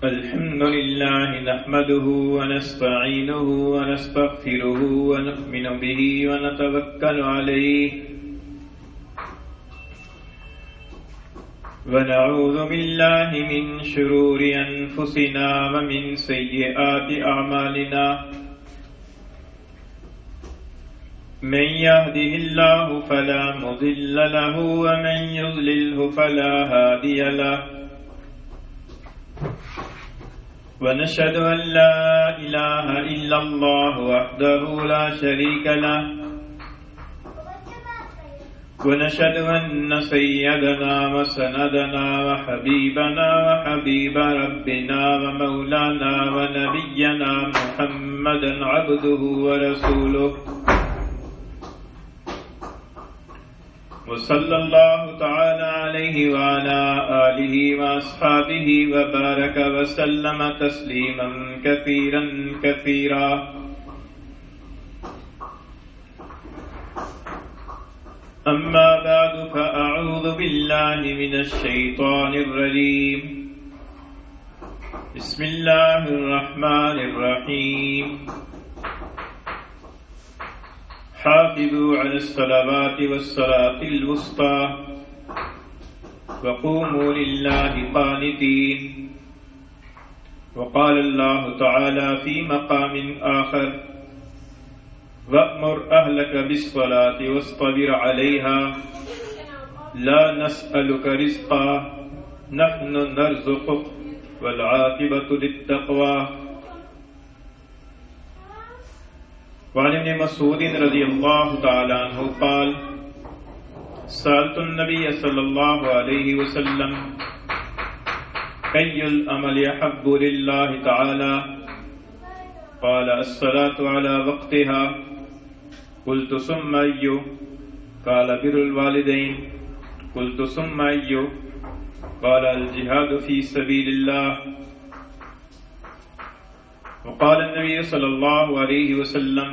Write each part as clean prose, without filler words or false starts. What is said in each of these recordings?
الحمد لله نحمده ونستعينه ونستغفره ونؤمن به ونتوكل عليه ونعوذ بالله من شرور أنفسنا ومن سيئات أعمالنا من يهده الله فلا مضل له ومن يضلله فلا هادي له ونشهد أن لا إله إلا الله وحده لا شريك له ونشهد أن سيدنا وسندنا وحبيبنا وحبيب ربنا ومولانا ونبينا محمدا عبده ورسوله وصلى الله تعالى عليه وعلى آله وأصحابه وبارك وسلم تسليما كثيرا كثيرا أما بعد فأعوذ بالله من الشيطان الرجيم بسم الله الرحمن الرحيم حافظوا على الصلوات والصلاة الوسطى وقوموا لله قانتين وقال الله تعالى في مقام آخر وأمر أهلك بالصلاة واصطبر عليها لا نسألك رزقا نحن نرزقك والعاقبة للتقوى وعن ابن مسعود رضي الله تعالى عنه قال سألت النبي صلى الله عليه وسلم أي الأمل يحب لله تعالى قال الصلاة على وقتها قلت ثم أي قال بر الوالدين قلت ثم أي قال الجهاد في سبيل الله وقال النبي صلى الله عليه وسلم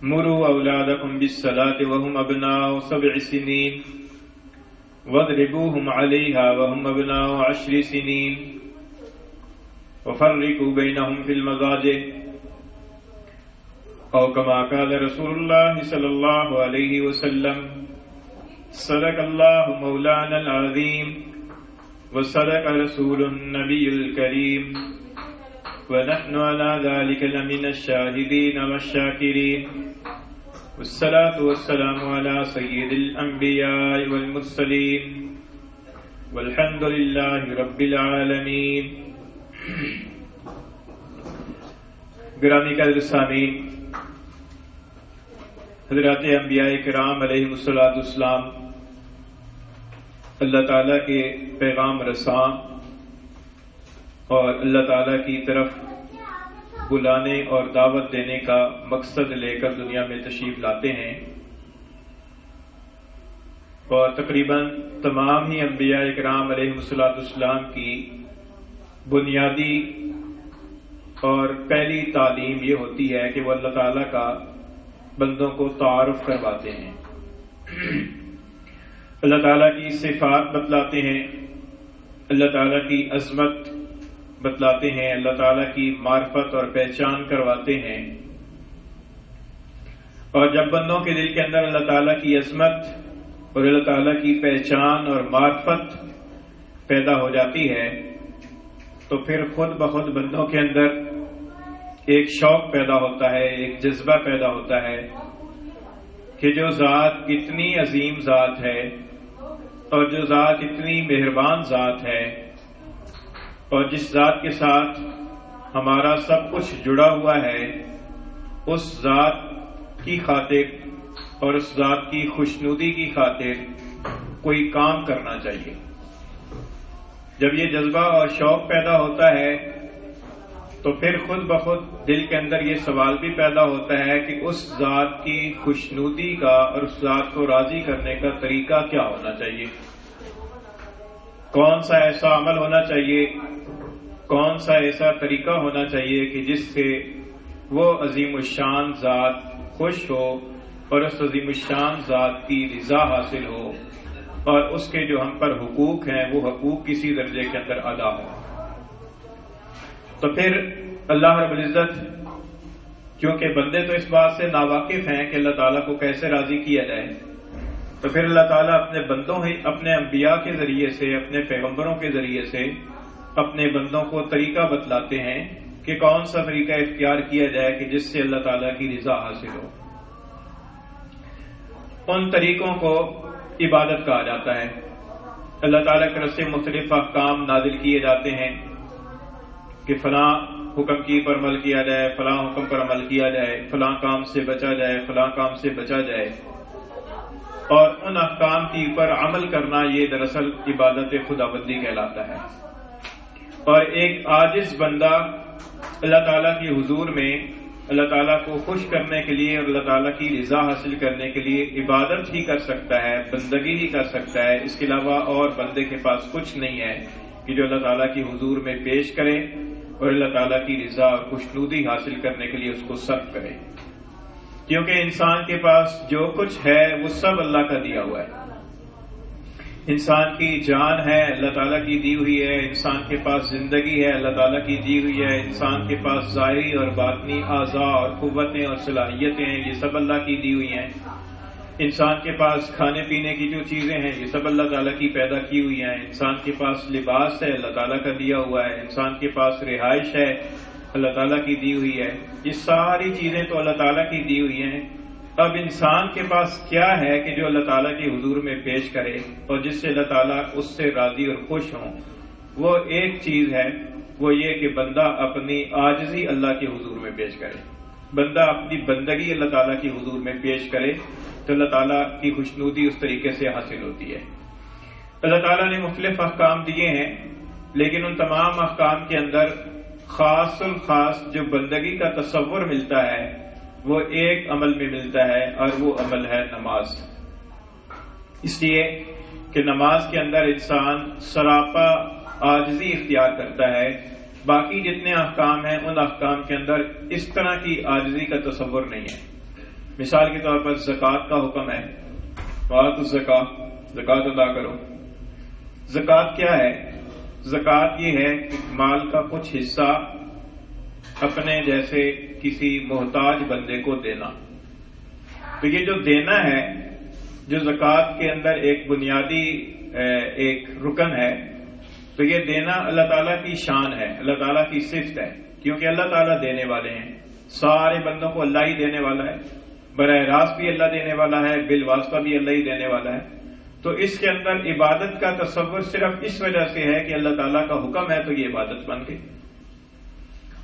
مروا أولادكم بالصلاة وهم أبناء 7 سنين واضربوهم عليها وهم أبناء 10 سنين وفرقوا بينهم في المضاجع أو كما قال رسول الله صلى الله عليه وسلم صدق الله مولانا العظيم وصدق رسول النبي الكريم ونحن على ذلك لمن الشاهدين والشاكرين والصلاة والسلام على سيد الأنبياء والمرسلين والحمد لله رب العالمين. گرامی قدر سامعین، حضرات انبیاء کرام علیہم الصلوۃ والسلام اللہ تعالیٰ کے پیغام رساں اور اللہ تعالیٰ کی طرف بلانے اور دعوت دینے کا مقصد لے کر دنیا میں تشریف لاتے ہیں، اور تقریباً تمام ہی انبیاء اکرام علیہم الصلوۃ والسلام کی بنیادی اور پہلی تعلیم یہ ہوتی ہے کہ وہ اللہ تعالیٰ کا بندوں کو تعارف کرواتے ہیں، اللہ تعالیٰ کی صفات بتلاتے ہیں، اللہ تعالیٰ کی عظمت بتلاتے ہیں، اللہ تعالیٰ کی معرفت اور پہچان کرواتے ہیں. اور جب بندوں کے دل کے اندر اللہ تعالیٰ کی عظمت اور اللہ تعالیٰ کی پہچان اور معرفت پیدا ہو جاتی ہے تو پھر خود بخود بندوں کے اندر ایک شوق پیدا ہوتا ہے، ایک جذبہ پیدا ہوتا ہے کہ جو ذات اتنی عظیم ذات ہے اور جو ذات اتنی مہربان ذات ہے اور جس ذات کے ساتھ ہمارا سب کچھ جڑا ہوا ہے، اس ذات کی خاطر اور اس ذات کی خوشنودی کی خاطر کوئی کام کرنا چاہیے. جب یہ جذبہ اور شوق پیدا ہوتا ہے تو پھر خود بخود دل کے اندر یہ سوال بھی پیدا ہوتا ہے کہ اس ذات کی خوشنودی کا اور اس ذات کو راضی کرنے کا طریقہ کیا ہونا چاہیے، کون سا ایسا عمل ہونا چاہیے، کون سا ایسا طریقہ ہونا چاہیے کہ جس سے وہ عظیم الشان ذات خوش ہو اور اس عظیم الشان ذات کی رضا حاصل ہو. اور اس کے جو ہم پر حقوق ہیں وہ حقوق کسی درجے کے اندر ادا ہوں. تو پھر اللہ رب العزت کیونکہ بندے تو اس بات سے ناواقف ہیں کہ اللہ تعالیٰ کو کیسے راضی کیا جائے، تو پھر اللہ تعالیٰ اپنے بندوں ہی اپنے انبیاء کے ذریعے سے، اپنے پیغمبروں کے ذریعے سے اپنے بندوں کو طریقہ بتلاتے ہیں کہ کون سا طریقہ اختیار کیا جائے کہ جس سے اللہ تعالیٰ کی رضا حاصل ہو. ان طریقوں کو عبادت کہا جاتا ہے. اللہ تعالیٰ کی طرف سے مختلف احکام نازل کیے جاتے ہیں کہ فلاں حکم کی پر عمل کیا جائے، فلاں حکم پر عمل کیا جائے، فلاں کام سے بچا جائے، فلاں کام سے بچا جائے، اور ان احکام کی پر عمل کرنا یہ دراصل عبادت خداوندی کہلاتا ہے. اور ایک عاجز بندہ اللہ تعالیٰ کی حضور میں اللہ تعالیٰ کو خوش کرنے کے لیے اور اللہ تعالیٰ کی رضا حاصل کرنے کے لیے عبادت ہی کر سکتا ہے، بندگی ہی کر سکتا ہے. اس کے علاوہ اور بندے کے پاس کچھ نہیں ہے کہ جو اللہ تعالیٰ کی حضور میں پیش کرے اور اللہ تعالیٰ کی رضا اور خوشنودی حاصل کرنے کے لیے اس کو صرف کرے. کیونکہ انسان کے پاس جو کچھ ہے وہ سب اللہ کا دیا ہوا ہے. انسان کی جان ہے اللہ تعالیٰ کی دی ہوئی ہے، انسان کے پاس زندگی ہے اللہ تعالیٰ کی دی ہوئی ہے، انسان کے پاس ظاہری اور باطنی اعضاء اور قوتیں اور صلاحیتیں ہیں، یہ سب اللہ کی دی ہوئی ہیں. انسان کے پاس کھانے پینے کی جو چیزیں ہیں یہ سب اللہ تعالیٰ کی پیدا کی ہوئی ہیں. انسان کے پاس لباس ہے اللہ تعالیٰ کا دیا ہوا ہے، انسان کے پاس رہائش ہے اللہ تعالیٰ کی دی ہوئی ہے. یہ ساری چیزیں تو اللہ تعالیٰ کی دی ہوئی ہیں. اب انسان کے پاس کیا ہے کہ جو اللہ تعالیٰ کی حضور میں پیش کرے اور جس سے اللہ تعالیٰ اس سے راضی اور خوش ہوں؟ وہ ایک چیز ہے، وہ یہ کہ بندہ اپنی عاجزی اللہ کے حضور میں پیش کرے، بندہ اپنی بندگی اللہ تعالیٰ کی حضور میں پیش کرے تو اللہ تعالیٰ کی خوشنودی اس طریقے سے حاصل ہوتی ہے. اللہ تعالیٰ نے مختلف احکام دیے ہیں، لیکن ان تمام احکام کے اندر خاص الخاص جو بندگی کا تصور ملتا ہے وہ ایک عمل میں ملتا ہے، اور وہ عمل ہے نماز. اس لیے کہ نماز کے اندر انسان سراپا عاجزی اختیار کرتا ہے. باقی جتنے احکام ہیں ان احکام کے اندر اس طرح کی عاجزی کا تصور نہیں ہے. مثال کے طور پر زکوٰۃ کا حکم ہے، وآتوا الزکاۃ، زکوٰۃ ادا کرو. زکوٰۃ کیا ہے؟ زکوٰۃ یہ ہے کہ مال کا کچھ حصہ اپنے جیسے کسی محتاج بندے کو دینا. تو یہ جو دینا ہے، جو زکوٰۃ کے اندر ایک بنیادی ایک رکن ہے، تو یہ دینا اللہ تعالیٰ کی شان ہے، اللہ تعالیٰ کی صفت ہے. کیونکہ اللہ تعالیٰ دینے والے ہیں، سارے بندوں کو اللہ ہی دینے والا ہے، براہ راست بھی اللہ دینے والا ہے، بالواسطہ بھی اللہ ہی دینے والا ہے. تو اس کے اندر عبادت کا تصور صرف اس وجہ سے ہے کہ اللہ تعالیٰ کا حکم ہے تو یہ عبادت بن گئی.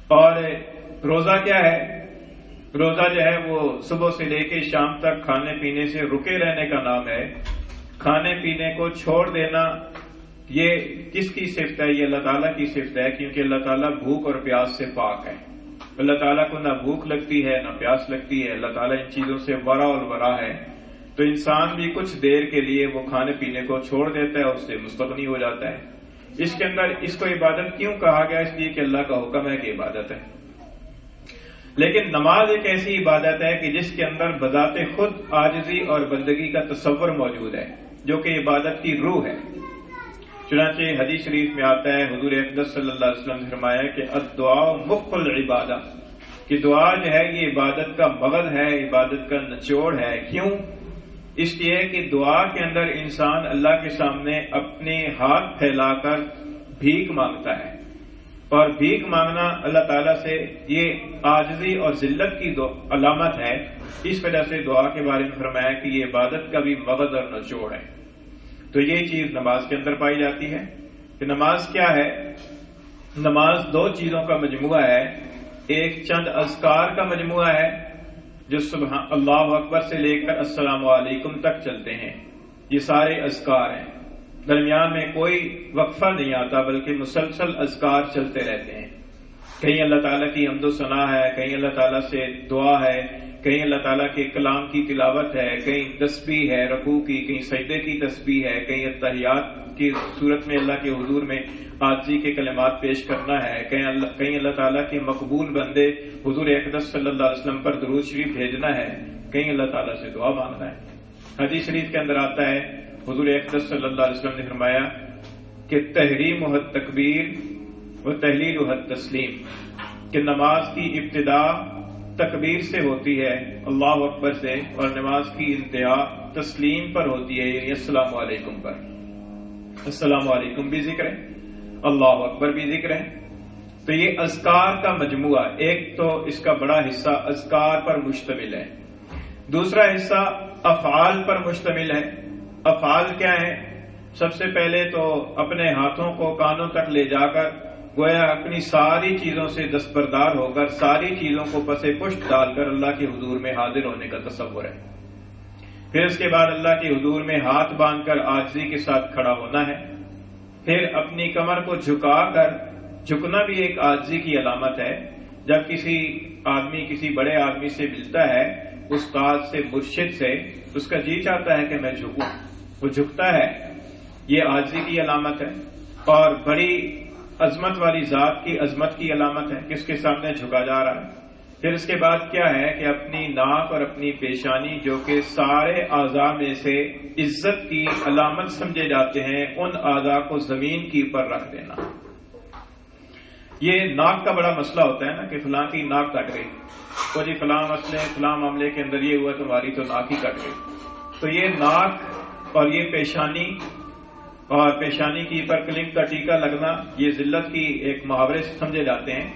اور روزہ کیا ہے؟ روزہ جو ہے وہ صبح سے لے کے شام تک کھانے پینے سے رکے رہنے کا نام ہے. کھانے پینے کو چھوڑ دینا یہ کس کی صفت ہے؟ یہ اللہ تعالیٰ کی صفت ہے، کیونکہ اللہ تعالیٰ بھوک اور پیاس سے پاک ہے. اللہ تعالیٰ کو نہ بھوک لگتی ہے نہ پیاس لگتی ہے. اللہ تعالیٰ ان چیزوں سے ورا اور ورا ہے. تو انسان بھی کچھ دیر کے لیے وہ کھانے پینے کو چھوڑ دیتا ہے، اس سے مستغنی ہو جاتا ہے. اس کے اندر اس کو عبادت کیوں کہا گیا؟ اس لیے کہ اللہ کا حکم ہے کہ عبادت ہے. لیکن نماز ایک ایسی عبادت ہے کہ جس کے اندر بذات خود عاجزی اور بندگی کا تصور موجود ہے، جو کہ عبادت کی روح ہے. چنانچہ حدیث شریف میں آتا ہے، حضور اقدس صلی اللہ علیہ وسلم نے فرمایا کہ الدعاء مخ العبادہ، کہ دعا جو ہے یہ عبادت کا مغز ہے، عبادت کا نچوڑ ہے. کیوں؟ اس لیے کہ دعا کے اندر انسان اللہ کے سامنے اپنے ہاتھ پھیلا کر بھیک مانگتا ہے، اور بھیک مانگنا اللہ تعالیٰ سے یہ عاجزی اور ذلت کی علامت ہے. اس وجہ سے دعا کے بارے میں فرمایا کہ یہ عبادت کا بھی مغز اور نچوڑ ہے. تو یہ چیز نماز کے اندر پائی جاتی ہے کہ نماز کیا ہے؟ نماز دو چیزوں کا مجموعہ ہے. ایک چند اذکار کا مجموعہ ہے جو سبحان اللہ اکبر سے لے کر السلام علیکم تک چلتے ہیں. یہ سارے اذکار ہیں، درمیان میں کوئی وقفہ نہیں آتا، بلکہ مسلسل اذکار چلتے رہتے ہیں. کہیں اللہ تعالیٰ کی حمد و ثنا ہے، کہیں اللہ تعالیٰ سے دعا ہے، کہیں اللہ تعالیٰ کے کلام کی تلاوت ہے، کہیں تسبیح ہے رکوع کی، کہیں سجدے کی تسبیح ہے، کہیں اتحیات کی صورت میں اللہ کے حضور میں عاجزی کے کلمات پیش کرنا ہے، کہیں اللہ تعالیٰ کے مقبول بندے حضور اقدس صلی اللہ علیہ وسلم پر درود شریف بھیجنا ہے، کہیں اللہ تعالیٰ سے دعا مانگنا ہے. حدیث شریف کے اندر آتا ہے حضور اقدس صلی اللہ علیہ وسلم نے فرمایا کہ تحریم و تکبیر و تحلیل و تسلیم، کہ نماز کی ابتدا تکبیر سے ہوتی ہے، اللہ اکبر سے، اور نماز کی انتہا تسلیم پر ہوتی ہے، یعنی السلام علیکم پر۔ السلام علیکم بھی ذکر ہے، اللہ اکبر بھی ذکر ہے۔ تو یہ اذکار کا مجموعہ، ایک تو اس کا بڑا حصہ اذکار پر مشتمل ہے، دوسرا حصہ افعال پر مشتمل ہے۔ افعال کیا ہیں؟ سب سے پہلے تو اپنے ہاتھوں کو کانوں تک لے جا کر گویا اپنی ساری چیزوں سے دستبردار ہو کر ساری چیزوں کو پسے پشت ڈال کر اللہ کے حضور میں حاضر ہونے کا تصور ہے۔ پھر اس کے بعد اللہ کے حضور میں ہاتھ باندھ کر عاجزی کے ساتھ کھڑا ہونا ہے۔ پھر اپنی کمر کو جھکا کر، جھکنا بھی ایک عاجزی کی علامت ہے۔ جب کسی آدمی کسی بڑے آدمی سے ملتا ہے، استاد سے، مرشد سے، اس کا جی چاہتا ہے کہ میں جھکوں، وہ جھکتا ہے، یہ عاجزی کی علامت ہے۔ اور بڑی عظمت والی ذات کی عظمت کی علامت ہے کہ اس کے سامنے جھکا جا رہا ہے۔ پھر اس کے بعد کیا ہے کہ اپنی ناک اور اپنی پیشانی، جو کہ سارے اعضاء میں سے عزت کی علامت سمجھے جاتے ہیں، ان اعضاء کو زمین کی اوپر رکھ دینا۔ یہ ناک کا بڑا مسئلہ ہوتا ہے نا کہ فلاں کی ناک کٹ گئی، تو جی فلاں مسئلے فلاں معاملے کے اندر یہ ہوا، تمہاری تو ناک ہی کٹ گئی۔ تو یہ ناک اور یہ پیشانی اور پیشانی کی پر کلنگ کا ٹیکا لگنا، یہ ذلت کی ایک محاورے سمجھے جاتے ہیں۔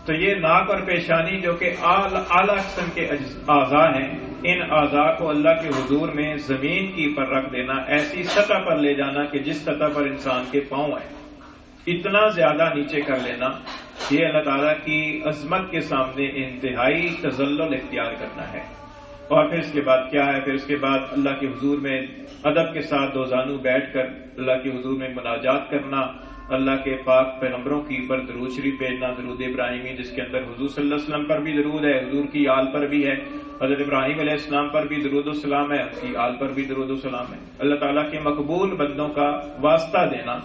تو یہ ناک اور پیشانی جو کہ اعلیٰ قسم کے اعضاء ہیں، ان اعضاء کو اللہ کے حضور میں زمین کی پر رکھ دینا، ایسی سطح پر لے جانا کہ جس سطح پر انسان کے پاؤں ہیں، اتنا زیادہ نیچے کر لینا، یہ اللہ تعالیٰ کی عظمت کے سامنے انتہائی تذلل اختیار کرنا ہے۔ اور پھر اس کے بعد کیا ہے؟ پھر اس کے بعد اللہ کے حضور میں ادب کے ساتھ دو زانو بیٹھ کر اللہ کے حضور میں مناجات کرنا، اللہ کے پاک پیغمبروں کی پر درود شریف بھیجنا، درود ابراہیمی، جس کے اندر حضور صلی اللہ علیہ وسلم پر بھی درود ہے، حضور کی آل پر بھی ہے، حضرت ابراہیم علیہ السلام پر بھی درود و سلام ہے، ان کی آل پر بھی درود و سلام ہے۔ اللہ تعالیٰ کے مقبول بندوں کا واسطہ دینا،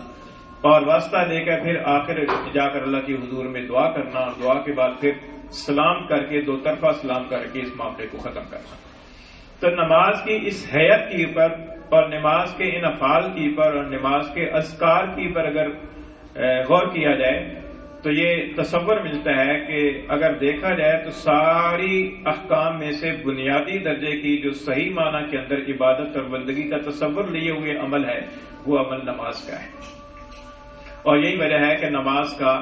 اور واسطہ دے کر پھر آخر جا کر اللہ کے حضور میں دعا کرنا، اور دعا کے بعد پھر سلام کر کے دو طرفہ سلام کر کے اس معاملے کو ختم کرنا۔ تو نماز کی اس حیت کی پر اور نماز کے ان افعال کی پر اور نماز کے اذکار کی پر اگر غور کیا جائے تو یہ تصور ملتا ہے کہ اگر دیکھا جائے تو ساری احکام میں سے بنیادی درجے کی جو صحیح معنی کے اندر عبادت اور بندگی کا تصور لیے ہوئے عمل ہے، وہ عمل نماز کا ہے۔ اور یہی وجہ ہے کہ نماز کا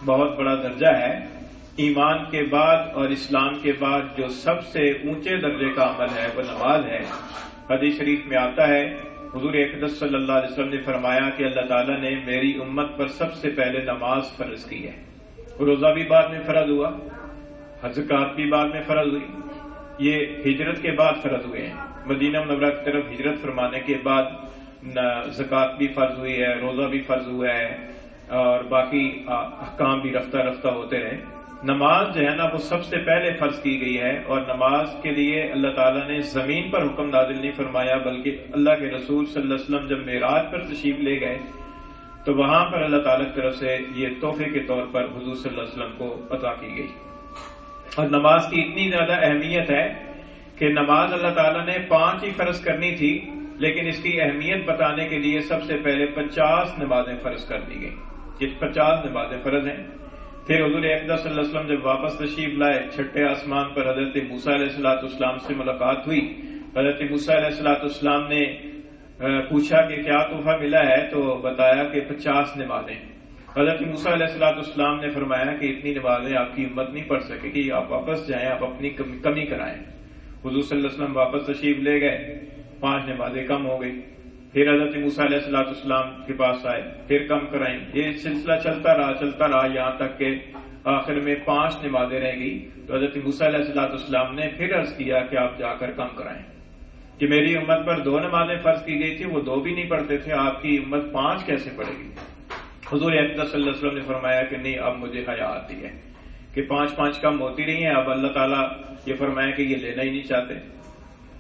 بہت بڑا درجہ ہے۔ ایمان کے بعد اور اسلام کے بعد جو سب سے اونچے درجے کا عمل ہے وہ نماز ہے۔ حدیث شریف میں آتا ہے، حضور اقدس صلی اللہ علیہ وسلم نے فرمایا کہ اللہ تعالیٰ نے میری امت پر سب سے پہلے نماز فرض کی ہے۔ روزہ بھی بعد میں فرض ہوا، زکوٰۃ بھی بعد میں فرض ہوئی، یہ ہجرت کے بعد فرض ہوئے ہیں۔ مدینہ منورہ کی طرف ہجرت فرمانے کے بعد زکوٰۃ بھی فرض ہوئی ہے، روزہ بھی فرض ہوا ہے، اور باقی احکام بھی رفتہ رفتہ ہوتے رہے۔ نماز جو ہے نا وہ سب سے پہلے فرض کی گئی ہے، اور نماز کے لیے اللہ تعالیٰ نے زمین پر حکم نازل نہیں فرمایا، بلکہ اللہ کے رسول صلی اللہ علیہ وسلم جب معراج پر تشریف لے گئے تو وہاں پر اللہ تعالیٰ کی طرف سے یہ تحفے کے طور پر حضور صلی اللہ علیہ وسلم کو عطا کی گئی۔ اور نماز کی اتنی زیادہ اہمیت ہے کہ نماز اللہ تعالیٰ نے 5 ہی فرض کرنی تھی، لیکن اس کی اہمیت بتانے کے لیے سب سے پہلے 50 نمازیں فرض کر دی گئی۔ یہ 50 نمازیں فرض ہیں۔ پھر حضور اقدس صلی اللہ علیہ وسلم جب واپس تشریف لائے، چھٹے آسمان پر حضرت موسیٰ علیہ السلام سے ملاقات ہوئی۔ حضرت موسیٰ علیہ السلام نے پوچھا کہ کیا تحفہ ملا ہے، تو بتایا کہ 50 نمازیں۔ حضرت موسیٰ علیہ السلام نے فرمایا کہ اتنی نمازیں آپ کی ہمت نہیں پڑھ سکے گی، آپ واپس جائیں، آپ اپنی کمی کرائیں۔ حضور صلی اللہ علیہ وسلم واپس تشریف لے گئے، 5 نمازیں کم ہو گئی۔ پھر حضرت موسیٰ علیہ السلام کے پاس آئے، پھر کم کرائیں۔ یہ سلسلہ چلتا رہا یہاں تک کہ آخر میں 5 نمازیں رہ گئی۔ تو حضرت موسیٰ علیہ السلام نے پھر عرض کیا کہ آپ جا کر کم کرائیں، کہ میری امت پر 2 نمازیں فرض کی گئی تھی، وہ 2 بھی نہیں پڑھتے تھے، آپ کی امت 5 کیسے پڑھے گی؟ حضور اقدس صلی اللہ علیہ وسلم نے فرمایا کہ نہیں، اب مجھے حیا آتی ہے کہ 5 کم ہوتی رہی ہیں، اب اللہ تعالیٰ یہ فرمایا کہ یہ لینا ہی نہیں چاہتے،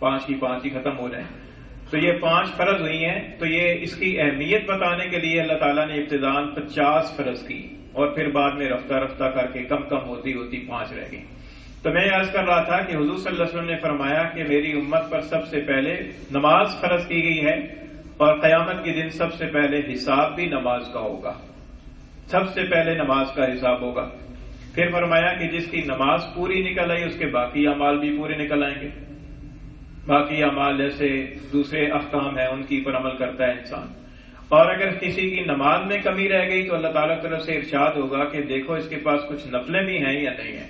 5 کی 5 ہی ختم ہو جائیں۔ تو یہ 5 فرض ہوئی ہیں، تو یہ اس کی اہمیت بتانے کے لیے اللہ تعالیٰ نے ابتداءً 50 فرض کی، اور پھر بعد میں رفتہ رفتہ کر کے کم ہوتی 5 رہ گئی۔ تو میں عرض کر رہا تھا کہ حضور صلی اللہ علیہ وسلم نے فرمایا کہ میری امت پر سب سے پہلے نماز فرض کی گئی ہے، اور قیامت کے دن سب سے پہلے حساب بھی نماز کا ہوگا، سب سے پہلے نماز کا حساب ہوگا۔ پھر فرمایا کہ جس کی نماز پوری نکل آئی اس کے باقی اعمال بھی پورے نکل آئیں گے، باقی اعمال جیسے دوسرے احکام ہیں ان کی پر عمل کرتا ہے انسان۔ اور اگر کسی کی نماز میں کمی رہ گئی تو اللہ تعالیٰ کی طرف سے ارشاد ہوگا کہ دیکھو اس کے پاس کچھ نفلیں بھی ہیں یا نہیں ہیں،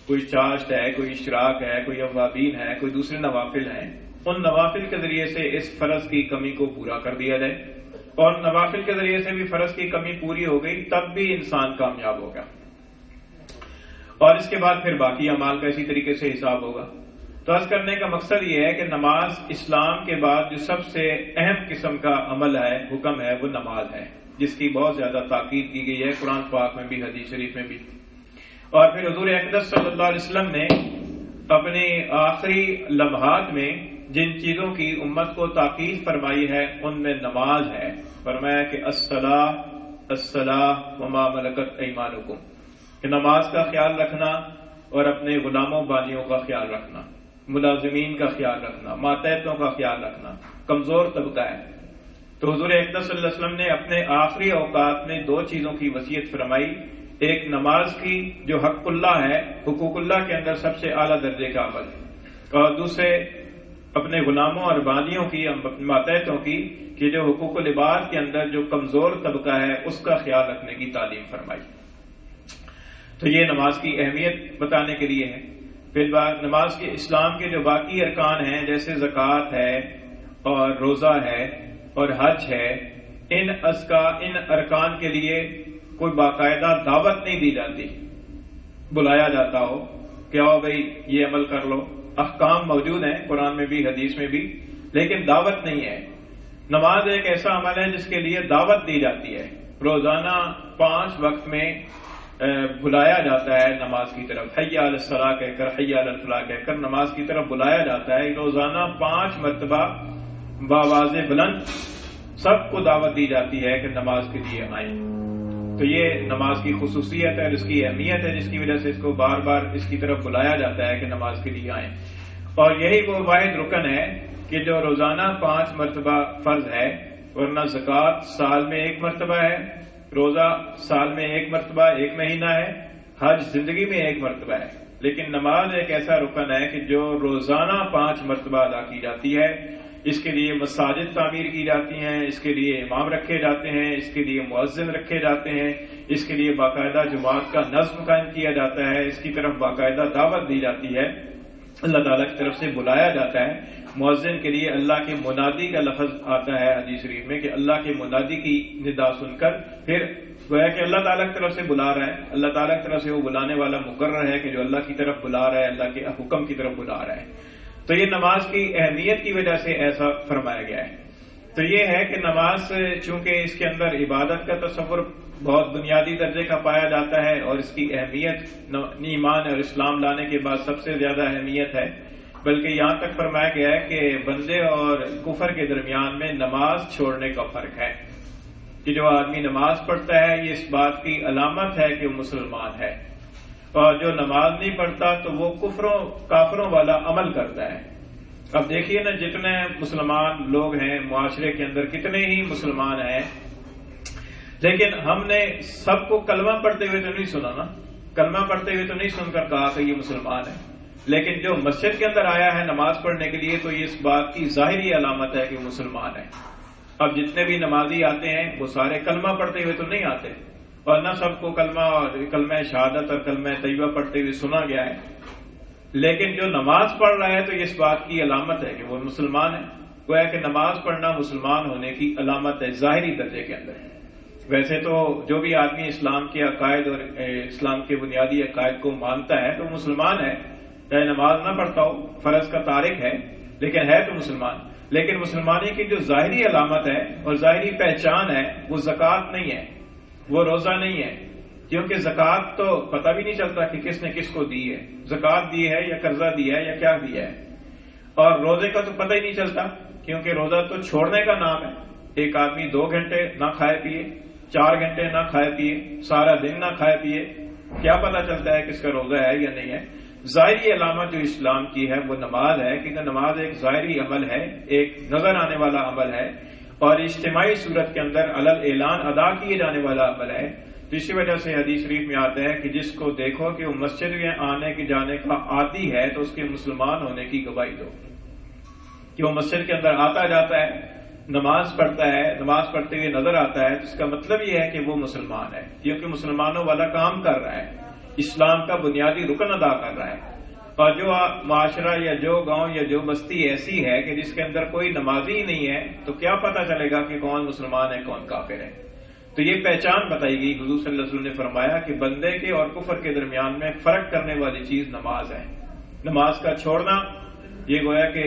کوئی چاشت ہے، کوئی اشراق ہے، کوئی اوابین ہے، کوئی دوسرے نوافل ہیں، ان نوافل کے ذریعے سے اس فرض کی کمی کو پورا کر دیا جائے، اور نوافل کے ذریعے سے بھی فرض کی کمی پوری ہو گئی تب بھی انسان کامیاب ہوگا۔ اور اس کے بعد پھر باقی اعمال کا اسی طریقے سے حساب ہوگا۔ تو عرض کرنے کا مقصد یہ ہے کہ نماز اسلام کے بعد جو سب سے اہم قسم کا عمل ہے، حکم ہے، وہ نماز ہے، جس کی بہت زیادہ تاکید کی گئی ہے قرآن پاک میں بھی، حدیث شریف میں بھی۔ اور پھر حضور اقدس صلی اللہ علیہ وسلم نے اپنے آخری لمحات میں جن چیزوں کی امت کو تاکید فرمائی ہے ان میں نماز ہے۔ فرمایا کہ الصلاۃ وما ملکت ایمانکم، کہ نماز کا خیال رکھنا اور اپنے غلاموں بانیوں کا خیال رکھنا، ملازمین کا خیال رکھنا، ماتحتوں کا خیال رکھنا، کمزور طبقہ ہے۔ تو حضور اقدس صلی اللہ علیہ وسلم نے اپنے آخری اوقات میں دو چیزوں کی وصیت فرمائی، ایک نماز کی جو حق اللہ ہے، حقوق اللہ کے اندر سب سے اعلیٰ درجے کا عمل، اور دوسرے اپنے غلاموں اور بانیوں کی، ماتحتوں کی، کہ جو حقوق العباد کے اندر جو کمزور طبقہ ہے اس کا خیال رکھنے کی تعلیم فرمائی۔ تو یہ نماز کی اہمیت بتانے کے لیے ہے۔ پھر نماز کے اسلام کے جو باقی ارکان ہیں جیسے زکوٰۃ ہے اور روزہ ہے اور حج ہے، ان ارکان کے لیے کوئی باقاعدہ دعوت نہیں دی جاتی، بلایا جاتا ہو کہ آؤ بھائی یہ عمل کر لو۔ احکام موجود ہیں قرآن میں بھی، حدیث میں بھی، لیکن دعوت نہیں ہے۔ نماز ایک ایسا عمل ہے جس کے لیے دعوت دی جاتی ہے، روزانہ 5 وقت میں بلایا جاتا ہے نماز کی طرف، حی علی الصلاۃ کہہ کر، حی علی الفلاح کہہ کر نماز کی طرف بلایا جاتا ہے۔ روزانہ 5 مرتبہ بآواز بلند سب کو دعوت دی جاتی ہے کہ نماز کے لیے آئیں۔ تو یہ نماز کی خصوصیت ہے اور اس کی اہمیت ہے جس کی وجہ سے اس کو بار بار اس کی طرف بلایا جاتا ہے کہ نماز کے لیے آئیں۔ اور یہی وہ واحد رکن ہے کہ جو روزانہ 5 مرتبہ فرض ہے، ورنہ زکوٰۃ سال میں 1 مرتبہ ہے، روزہ سال میں 1 مرتبہ 1 مہینہ ہے، حج زندگی میں 1 مرتبہ ہے، لیکن نماز ایک ایسا رکن ہے کہ جو روزانہ 5 مرتبہ ادا کی جاتی ہے۔ اس کے لیے مساجد تعمیر کی جاتی ہیں، اس کے لیے امام رکھے جاتے ہیں، اس کے لیے مؤذن رکھے جاتے ہیں، اس کے لیے باقاعدہ جماعت کا نظم قائم کیا جاتا ہے، اس کی طرف باقاعدہ دعوت دی جاتی ہے، اللہ تعالیٰ کی طرف سے بلایا جاتا ہے۔ مؤذن کے لیے اللہ کے منادی کا لفظ آتا ہے حدیث شریف میں کہ اللہ کے منادی کی ندا سن کر پھر گویا کہ اللہ تعالیٰ کی طرف سے بلا رہا ہے، اللہ تعالیٰ کی طرف سے وہ بلانے والا مقرر ہے کہ جو اللہ کی طرف بلا رہا ہے، اللہ کے حکم کی طرف بلا رہا ہے۔ تو یہ نماز کی اہمیت کی وجہ سے ایسا فرمایا گیا ہے۔ تو یہ ہے کہ نماز چونکہ اس کے اندر عبادت کا تصور بہت بنیادی درجے کا پایا جاتا ہے اور اس کی اہمیت ایمان اور اسلام لانے کے بعد سب سے زیادہ اہمیت ہے، بلکہ یہاں تک فرمایا گیا ہے کہ بندے اور کفر کے درمیان میں نماز چھوڑنے کا فرق ہے، کہ جو آدمی نماز پڑھتا ہے یہ اس بات کی علامت ہے کہ وہ مسلمان ہے، اور جو نماز نہیں پڑھتا تو وہ کافروں والا عمل کرتا ہے۔ اب دیکھیے نا جتنے مسلمان لوگ ہیں معاشرے کے اندر، کتنے ہی مسلمان ہیں، لیکن ہم نے سب کو کلمہ پڑھتے ہوئے تو نہیں سنا نا، کلمہ پڑھتے ہوئے تو نہیں سن کر کہا کہ یہ مسلمان ہے، لیکن جو مسجد کے اندر آیا ہے نماز پڑھنے کے لیے تو یہ اس بات کی ظاہری علامت ہے کہ وہ مسلمان ہے۔ اب جتنے بھی نمازی آتے ہیں وہ سارے کلمہ پڑھتے ہوئے تو نہیں آتے، اور نہ سب کو کلمہ شہادت اور کلمہ طیبہ پڑھتے ہوئے سنا گیا ہے، لیکن جو نماز پڑھ رہا ہے تو یہ اس بات کی علامت ہے کہ وہ مسلمان ہے۔ گویا کہ نماز پڑھنا مسلمان ہونے کی علامت ہے ظاہری درجے کے اندر۔ ویسے تو جو بھی آدمی اسلام کے عقائد اور اسلام کے بنیادی عقائد کو مانتا ہے تو مسلمان ہے، چاہے نماز نہ پڑھتا ہو، فرض کا تارک ہے، لیکن ہے تو مسلمان۔ لیکن مسلمانی کی جو ظاہری علامت ہے اور ظاہری پہچان ہے وہ زکوٰۃ نہیں ہے، وہ روزہ نہیں ہے، کیونکہ زکوٰۃ تو پتہ بھی نہیں چلتا کہ کس نے کس کو دی ہے، زکوٰۃ دی ہے یا قرضہ دیا ہے یا کیا دیا ہے، اور روزے کا تو پتہ ہی نہیں چلتا کیونکہ روزہ تو چھوڑنے کا نام ہے۔ ایک آدمی 2 گھنٹے نہ کھائے پیے، 4 گھنٹے نہ کھائے پیے، سارا دن نہ کھائے پیے، کیا پتہ چلتا ہے کس کا روزہ ہے یا نہیں ہے؟ ظاہری علامت جو اسلام کی ہے وہ نماز ہے، کیونکہ نماز ایک ظاہری عمل ہے، ایک نظر آنے والا عمل ہے، اور اجتماعی صورت کے اندر علل اعلان ادا کیے جانے والا عمل ہے. تو اسی وجہ سے حدیث شریف میں آتا ہے کہ جس کو دیکھو کہ وہ مسجد میں آنے کی جانے کا عادی ہے تو اس کے مسلمان ہونے کی گواہی دو. کہ وہ مسجد کے اندر آتا جاتا ہے، نماز پڑھتا ہے، نماز پڑھتے ہوئے نظر آتا ہے، تو اس کا مطلب یہ ہے کہ وہ مسلمان ہے، کیونکہ مسلمانوں والا کام کر رہا ہے، اسلام کا بنیادی رکن ادا کر رہا ہے. اور جو معاشرہ یا جو گاؤں یا جو بستی ایسی ہے کہ جس کے اندر کوئی نمازی ہی نہیں ہے تو کیا پتا چلے گا کہ کون مسلمان ہے کون کافر ہے. تو یہ پہچان بتائی گئی. حضور صلی اللہ علیہ وسلم نے فرمایا کہ بندے کے اور کفر کے درمیان میں فرق کرنے والی چیز نماز ہے. نماز کا چھوڑنا یہ گویا کہ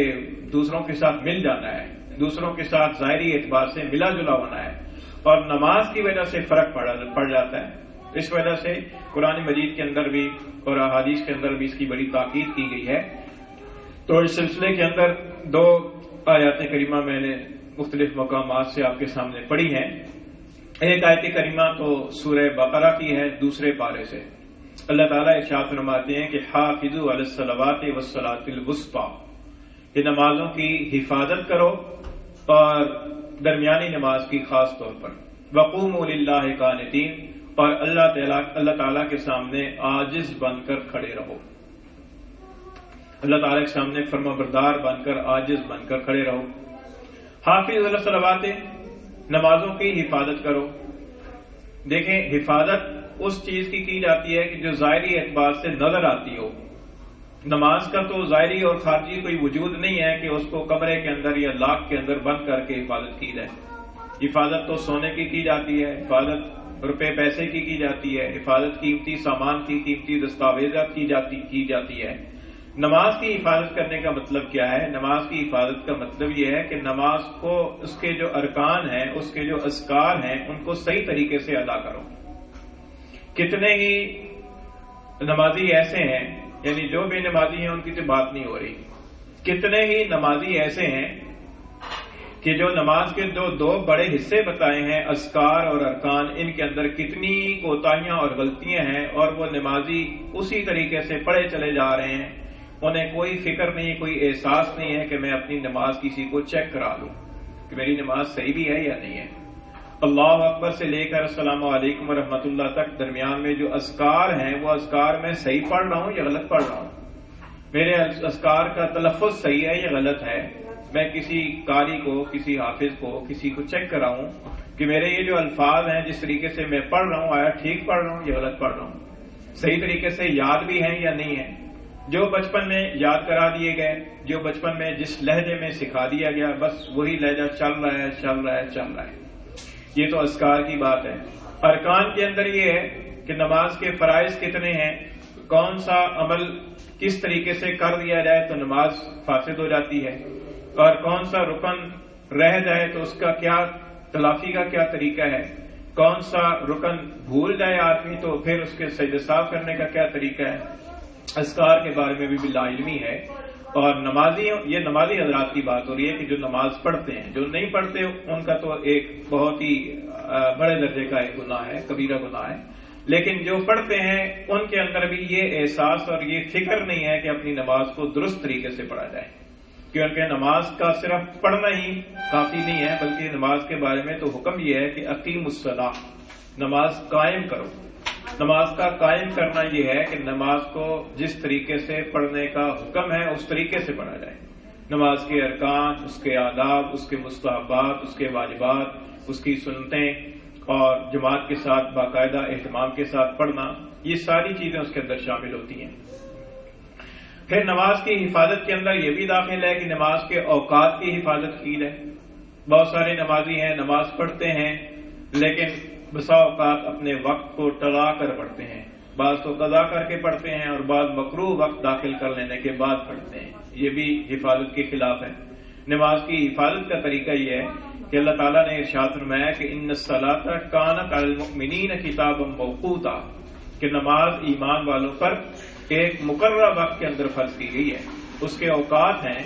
دوسروں کے ساتھ مل جانا ہے، دوسروں کے ساتھ ظاہری اعتبار سے ملا جلا ہونا ہے، اور نماز کی وجہ سے فرق پڑ جاتا ہے. اس وجہ سے قرآن مجید کے اندر بھی اور احادیث کے اندر بھی اس کی بڑی تاکید کی گئی ہے. تو اس سلسلے کے اندر 2 آیات کریمہ میں نے مختلف مقامات سے آپ کے سامنے پڑھی ہیں. ایک آیت کریمہ تو سورہ بقرہ کی ہے، دوسرے پارے سے اللہ تعالیٰ ارشاد فرماتے ہیں کہ حافظوا علی الصلوات والصلاۃ الوسطی، کہ نمازوں کی حفاظت کرو اور درمیانی نماز کی خاص طور پر. وقوموا للہ قانتین، اور اللہ تعالیٰ کے سامنے عاجز بن کر کھڑے رہو. اللہ تعالیٰ کے سامنے فرما بردار بن کر عاجز بن کر کھڑے رہو. حافظ علی الصلوات، نمازوں کی حفاظت کرو. دیکھیں حفاظت اس چیز کی جاتی ہے کہ جو ظاہری اعتبار سے نظر آتی ہو. نماز کا تو ظاہری اور خارجی کوئی وجود نہیں ہے کہ اس کو کمرے کے اندر یا لاک کے اندر بند کر کے حفاظت کی جائے. حفاظت تو سونے کی جاتی ہے، حفاظت روپے پیسے کی جاتی ہے، حفاظت قیمتی سامان کی، قیمتی دستاویزات کی جاتی ہے. نماز کی حفاظت کرنے کا مطلب کیا ہے؟ نماز کی حفاظت کا مطلب یہ ہے کہ نماز کو اس کے جو ارکان ہیں، اس کے جو اذکار ہیں، ان کو صحیح طریقے سے ادا کرو. کتنے ہی نمازی ایسے ہیں، یعنی جو بے نمازی ہیں ان کی تو بات نہیں ہو رہی، کتنے ہی نمازی ایسے ہیں کہ جو نماز کے جو 2 بڑے حصے بتائے ہیں، اذکار اور ارکان، ان کے اندر کتنی کوتاہیاں اور غلطیاں ہیں، اور وہ نمازی اسی طریقے سے پڑھے چلے جا رہے ہیں. انہیں کوئی فکر نہیں، کوئی احساس نہیں ہے کہ میں اپنی نماز کسی کو چیک کرا لوں کہ میری نماز صحیح بھی ہے یا نہیں ہے. اللہ اکبر سے لے کر السلام علیکم ورحمۃ اللہ تک درمیان میں جو اذکار ہیں، وہ اذکار میں صحیح پڑھ رہا ہوں یا غلط پڑھ رہا ہوں، میرے اذکار کا تلفظ صحیح ہے یا غلط ہے. میں کسی قاری کو، کسی حافظ کو، کسی کو چیک کراؤں کہ میرے یہ جو الفاظ ہیں جس طریقے سے میں پڑھ رہا ہوں، آیا ٹھیک پڑھ رہا ہوں یا غلط پڑھ رہا ہوں، صحیح طریقے سے یاد بھی ہیں یا نہیں ہے. جو بچپن میں یاد کرا دیے گئے، جو بچپن میں جس لہجے میں سکھا دیا گیا، بس وہی لہجہ چل رہا ہے. یہ تو اذکار کی بات ہے. ارکان کے اندر یہ ہے کہ نماز کے فرائض کتنے ہیں، کون سا عمل کس طریقے سے کر دیا جائے تو نماز فاسد ہو جاتی ہے، اور کون سا رکن رہ جائے تو اس کا کیا تلافی کا کیا طریقہ ہے، کون سا رکن بھول جائے آدمی تو پھر اس کے سجدہ صاف کرنے کا کیا طریقہ ہے. اذکار کے بارے میں بھی لا علمی ہے. اور یہ نمازی حضرات کی بات ہو رہی ہے کہ جو نماز پڑھتے ہیں، جو نہیں پڑھتے ان کا تو ایک بہت ہی بڑے درجے کا ایک گناہ ہے، کبیرہ گناہ ہے. لیکن جو پڑھتے ہیں ان کے اندر بھی یہ احساس اور یہ فکر نہیں ہے کہ اپنی نماز کو درست طریقے سے پڑھا جائے، کیونکہ نماز کا صرف پڑھنا ہی کافی نہیں ہے، بلکہ نماز کے بارے میں تو حکم یہ ہے کہ اقیم الصلاۃ، نماز قائم کرو. نماز کا قائم کرنا یہ ہے کہ نماز کو جس طریقے سے پڑھنے کا حکم ہے اس طریقے سے پڑھا جائے. نماز کے ارکان، اس کے آداب، اس کے مستحبات، اس کے واجبات، اس کی سنتیں، اور جماعت کے ساتھ باقاعدہ اہتمام کے ساتھ پڑھنا، یہ ساری چیزیں اس کے اندر شامل ہوتی ہیں. پھر نماز کی حفاظت کے اندر یہ بھی داخل ہے کہ نماز کے اوقات کی حفاظت کی جائے. بہت سارے نمازی ہیں، نماز پڑھتے ہیں لیکن بسا اوقات اپنے وقت کو ٹلا کر پڑھتے ہیں، بعض تو قضا کر کے پڑھتے ہیں اور بعض مکروہ وقت داخل کر لینے کے بعد پڑھتے ہیں. یہ بھی حفاظت کے خلاف ہے. نماز کی حفاظت کا طریقہ یہ ہے کہ اللہ تعالیٰ نے ارشاد فرمایا کہ ان الصلاۃ کانت علی المؤمنین کتابا موقوتا، کہ نماز ایمان والوں پر ایک مقررہ وقت کے اندر فرض کی گئی ہے. اس کے اوقات ہیں،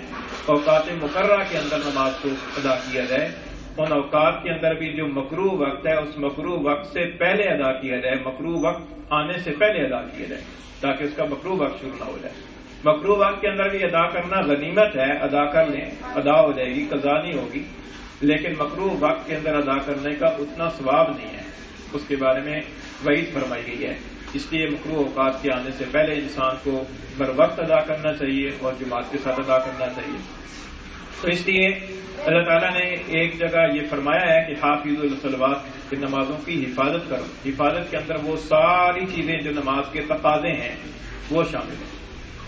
اوقات مقررہ کے اندر نماز کو ادا کیا جائے. ان اوقات کے اندر بھی جو مکروہ وقت ہے اس مکروہ وقت سے پہلے ادا کیا جائے، مکروہ وقت آنے سے پہلے ادا کیا جائے تاکہ اس کا مکروہ وقت شروع نہ ہو جائے. مکروہ وقت کے اندر بھی ادا کرنا غنیمت ہے، ادا کر لیں، ادا ہو جائے گی، قضا نہیں ہوگی. لیکن مکروہ وقت کے اندر ادا کرنے کا اتنا ثواب نہیں ہے، اس کے بارے میں وعید فرمائی گئی ہے۔ اس لیے مکروہ اوقات کے آنے سے پہلے انسان کو بر وقت ادا کرنا چاہیے اور جماعت کے ساتھ ادا کرنا چاہیے۔ تو اس لیے اللہ تعالیٰ نے ایک جگہ یہ فرمایا ہے کہ حافظوا للصلوات، کہ نمازوں کی حفاظت کرو۔ حفاظت کے اندر وہ ساری چیزیں جو نماز کے تقاضے ہیں وہ شامل ہیں۔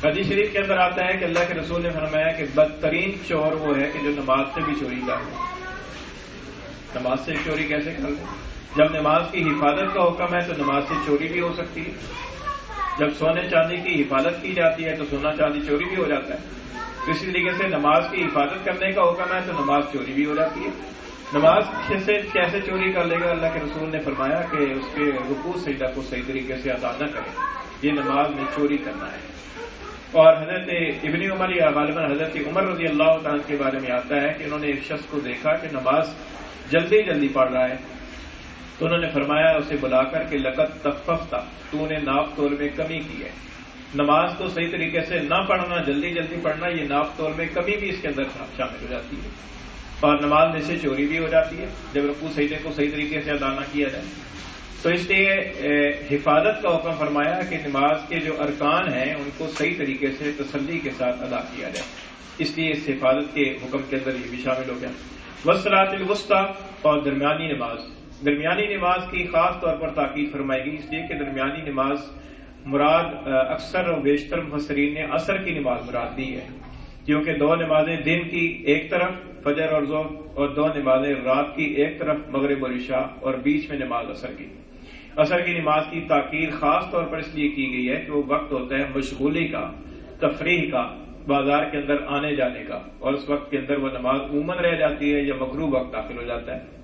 حدیث شریف کے اندر آتا ہے کہ اللہ کے رسول نے فرمایا کہ بدترین چور وہ ہے کہ جو نماز سے بھی چوری کر لے۔ نماز سے چوری کیسے کر لے؟ جب نماز کی حفاظت کا حکم ہے تو نماز سے چوری بھی ہو سکتی ہے۔ جب سونے چاندی کی حفاظت کی جاتی ہے تو سونا چاندی چوری بھی ہو جاتا ہے۔ اسی طریقے سے نماز کی حفاظت کرنے کا حکم ہے تو نماز چوری بھی ہو جاتی ہے۔ نماز سے کیسے چوری کر لے گا؟ اللہ کے رسول نے فرمایا کہ اس کے رکوع سجدہ کو صحیح طریقے سے ادا نہ کرے، یہ نماز میں چوری کرنا ہے۔ اور حضرت ابن عمر یا غالباً حضرت عمر رضی اللہ تعالیٰ کے بارے میں آتا ہے کہ انہوں نے ایک شخص کو دیکھا کہ نماز جلدی جلدی پڑھ رہا ہے، تو انہوں نے فرمایا اسے بلا کر کہ لقد تخففت، تو نے ناپ تول میں کمی کی ہے۔ نماز کو صحیح طریقے سے نہ پڑھنا، جلدی جلدی پڑھنا، یہ ناپ تول میں کمی بھی اس کے اندر شامل ہو جاتی ہے، اور نماز میں سے چوری بھی ہو جاتی ہے جب رکوع سجدے کو صحیح طریقے سے ادا نہ کیا جائے۔ تو اس لیے حفاظت کا حکم فرمایا کہ نماز کے جو ارکان ہیں ان کو صحیح طریقے سے تسلی کے ساتھ ادا کیا جائے، اس لیے اس حفاظت کے حکم کے اندر یہ بھی شامل ہو گیا۔ والصلاۃ الوسطیٰ، اور درمیانی نماز۔ درمیانی نماز کی خاص طور پر تاکید فرمائی گئی، اس لیے کہ درمیانی نماز مراد اکثر و بیشتر مفسرین نے عصر کی نماز مراد دی ہے، کیونکہ دو نمازیں دن کی ایک طرف فجر اور ظہر، اور دو نمازیں رات کی ایک طرف مغرب اور عشاء، اور بیچ میں نماز عصر کی۔ عصر کی نماز کی تاکید خاص طور پر اس لیے کی گئی ہے کہ وہ وقت ہوتا ہے مشغولی کا، تفریح کا، بازار کے اندر آنے جانے کا، اور اس وقت کے اندر وہ نماز عموماً رہ جاتی ہے یا مکروہ وقت داخل ہو جاتا ہے۔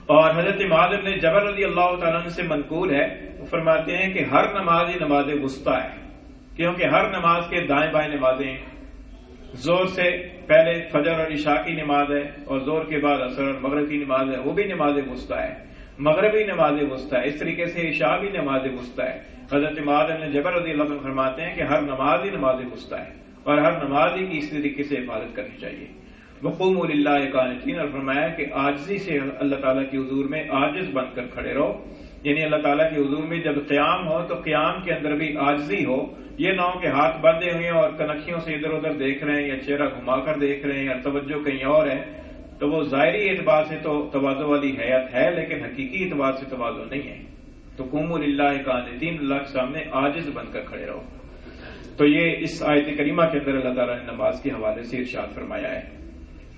اور حضرت معاذ بن جبل رضی اللہ تعالیٰ عنہ سے منقول ہے، وہ فرماتے ہیں کہ ہر نماز ہی نماز وسطیٰ ہے، کیونکہ ہر نماز کے دائیں بائیں نمازیں، زور سے پہلے فجر اور عشاء کی نماز ہے، اور زور کے بعد عصر اور مغرب کی نماز ہے، وہ بھی نماز وسطیٰ ہے، مغرب بھی نماز وسطیٰ ہے، اس طریقے سے عشاء بھی نماز وسطیٰ ہے۔ حضرت معاذ بن جبل رضی اللہ عنہ فرماتے ہیں کہ ہر نماز ہی نماز وسطیٰ ہے، اور ہر نماز ہی کی اس طریقے سے حفاظت کرنی چاہیے۔ وقوموا للہ قانتین، اور فرمایا کہ عاجزی سے اللہ تعالیٰ کے حضور میں عاجز بن کر کھڑے رہو، یعنی اللہ تعالیٰ کے حضور میں جب قیام ہو تو قیام کے اندر بھی عاجزی ہو، یہ نہ ہو کہ ہاتھ باندھے ہوئے ہیں اور کنکھیوں سے ادھر ادھر دیکھ رہے ہیں یا چہرہ گھما کر دیکھ رہے ہیں یا توجہ کہیں اور ہے، تو وہ ظاہری اعتبار سے تو تواضع والی حیت ہے لیکن حقیقی اعتبار سے تواضع نہیں ہے۔ تو قوموا للہ قانتین، اللہ کے سامنے عاجز بن کر کھڑے رہو۔ تو یہ اس آیت کریمہ کے اندر اللہ تعالیٰ نے نماز کے حوالے سے ارشاد فرمایا ہے۔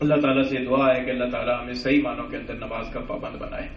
اللہ تعالیٰ سے دعا ہے کہ اللہ تعالیٰ ہمیں صحیح معنوں کے اندر نماز کا پابند بنائے۔